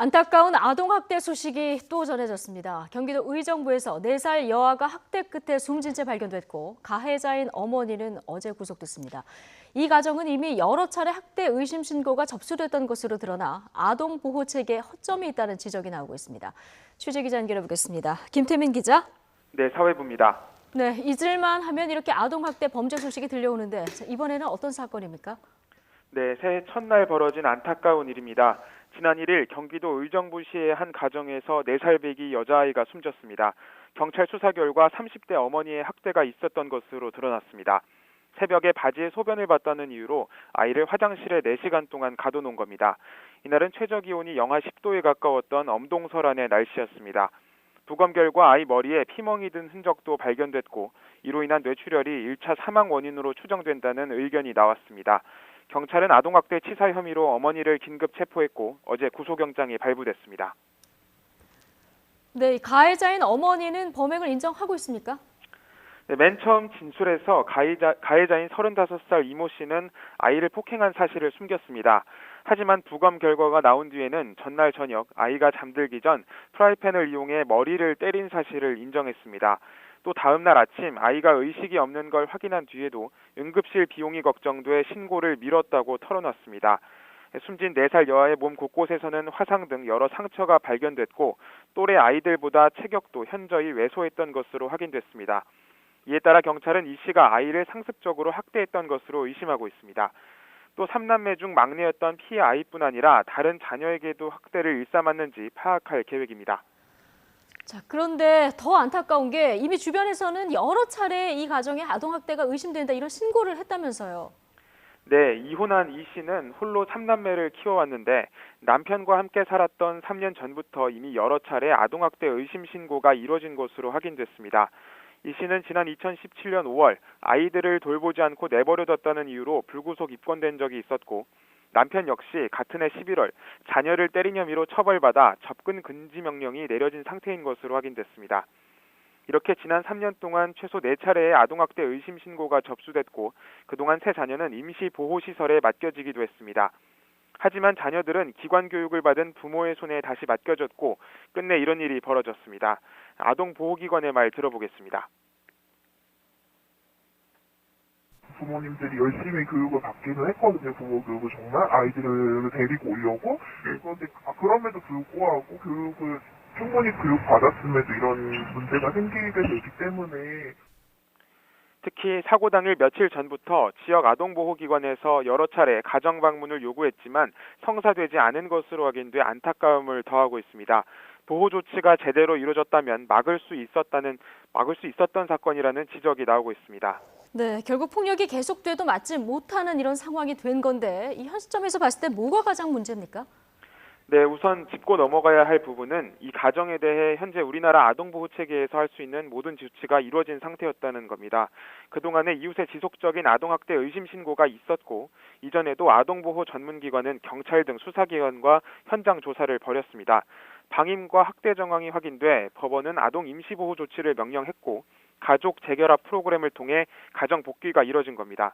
안타까운 아동학대 소식이 또 전해졌습니다. 경기도 의정부에서 4살 여아가 학대 끝에 숨진 채 발견됐고 가해자인 어머니는 어제 구속됐습니다. 이 가정은 이미 여러 차례 학대 의심 신고가 접수됐던 것으로 드러나 아동보호체계에 허점이 있다는 지적이 나오고 있습니다. 취재기자 연결해보겠습니다. 김태민 기자. 네, 사회부입니다. 네, 잊을만 하면 이렇게 아동학대 범죄 소식이 들려오는데 이번에는 어떤 사건입니까? 네, 새해 첫날 벌어진 안타까운 일입니다. 지난 1일 경기도 의정부시의 한 가정에서 4살 배기 여자아이가 숨졌습니다. 경찰 수사 결과 30대 어머니의 학대가 있었던 것으로 드러났습니다. 새벽에 바지에 소변을 봤다는 이유로 아이를 화장실에 4시간 동안 가둬놓은 겁니다. 이날은 최저기온이 영하 10도에 가까웠던 엄동설안의 날씨였습니다. 부검 결과 아이 머리에 피멍이 든 흔적도 발견됐고 이로 인한 뇌출혈이 1차 사망 원인으로 추정된다는 의견이 나왔습니다. 경찰은 아동학대 치사 혐의로 어머니를 긴급 체포했고 어제 구속영장이 발부됐습니다. 네, 가해자인 어머니는 범행을 인정하고 있습니까? 네, 맨 처음 진술에서 가해자인 35살 이모 씨는 아이를 폭행한 사실을 숨겼습니다. 하지만 부검 결과가 나온 뒤에는 전날 저녁 아이가 잠들기 전 프라이팬을 이용해 머리를 때린 사실을 인정했습니다. 또 다음 날 아침 아이가 의식이 없는 걸 확인한 뒤에도 응급실 비용이 걱정돼 신고를 미뤘다고 털어놨습니다. 숨진 4살 여아의 몸 곳곳에서는 화상 등 여러 상처가 발견됐고 또래 아이들보다 체격도 현저히 왜소했던 것으로 확인됐습니다. 이에 따라 경찰은 이 씨가 아이를 상습적으로 학대했던 것으로 의심하고 있습니다. 또 3남매 중 막내였던 피해 아이뿐 아니라 다른 자녀에게도 학대를 일삼았는지 파악할 계획입니다. 자, 그런데 더 안타까운 게 이미 주변에서는 여러 차례 이 가정의 아동학대가 의심된다 이런 신고를 했다면서요. 네, 이혼한 이 씨는 홀로 3남매를 키워왔는데 남편과 함께 살았던 3년 전부터 이미 여러 차례 아동학대 의심 신고가 이뤄진 것으로 확인됐습니다. 이 씨는 지난 2017년 5월 아이들을 돌보지 않고 내버려뒀다는 이유로 불구속 입건된 적이 있었고 남편 역시 같은 해 11월 자녀를 때린 혐의로 처벌받아 접근 금지 명령이 내려진 상태인 것으로 확인됐습니다. 이렇게 지난 3년 동안 최소 4차례의 아동학대 의심 신고가 접수됐고 그동안 세 자녀는 임시보호시설에 맡겨지기도 했습니다. 하지만 자녀들은 기관교육을 받은 부모의 손에 다시 맡겨졌고 끝내 이런 일이 벌어졌습니다. 아동보호기관의 말 들어보겠습니다. 부모님들이 열심히 교육을 받기는 했거든요. 부모 교육을 정말 아이들을 데리고 오려고. 그런데 그럼에도 불구하고 교육을 충분히 교육받았음에도 이런 문제가 생기게 되기 때문에 특히 사고 당일 며칠 전부터 지역 아동보호기관에서 여러 차례 가정 방문을 요구했지만 성사되지 않은 것으로 확인돼 안타까움을 더하고 있습니다. 보호 조치가 제대로 이루어졌다면 막을 수 있었던 사건이라는 지적이 나오고 있습니다. 네, 결국 폭력이 계속돼도 막지 못하는 이런 상황이 된 건데 이 현 시점에서 봤을 때 뭐가 가장 문제입니까? 네, 우선 짚고 넘어가야 할 부분은 이 가정에 대해 현재 우리나라 아동보호체계에서 할 수 있는 모든 조치가 이루어진 상태였다는 겁니다. 그동안에 이웃의 지속적인 아동학대 의심 신고가 있었고 이전에도 아동보호 전문기관은 경찰 등 수사기관과 현장 조사를 벌였습니다. 방임과 학대 정황이 확인돼 법원은 아동 임시보호 조치를 명령했고 가족 재결합 프로그램을 통해 가정 복귀가 이뤄진 겁니다.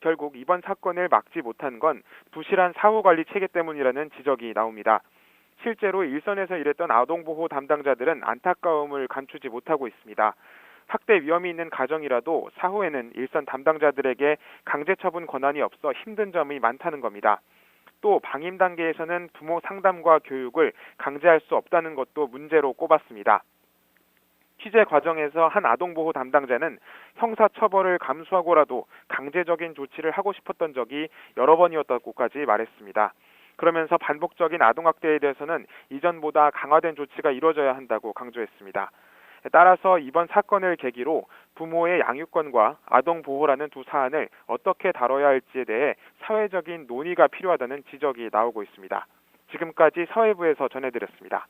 결국 이번 사건을 막지 못한 건 부실한 사후관리 체계 때문이라는 지적이 나옵니다. 실제로 일선에서 일했던 아동보호 담당자들은 안타까움을 감추지 못하고 있습니다. 학대 위험이 있는 가정이라도 사후에는 일선 담당자들에게 강제처분 권한이 없어 힘든 점이 많다는 겁니다. 또 방임 단계에서는 부모 상담과 교육을 강제할 수 없다는 것도 문제로 꼽았습니다. 취재 과정에서 한 아동보호 담당자는 형사처벌을 감수하고라도 강제적인 조치를 하고 싶었던 적이 여러 번이었다고까지 말했습니다. 그러면서 반복적인 아동학대에 대해서는 이전보다 강화된 조치가 이루어져야 한다고 강조했습니다. 따라서 이번 사건을 계기로 부모의 양육권과 아동보호라는 두 사안을 어떻게 다뤄야 할지에 대해 사회적인 논의가 필요하다는 지적이 나오고 있습니다. 지금까지 사회부에서 전해드렸습니다.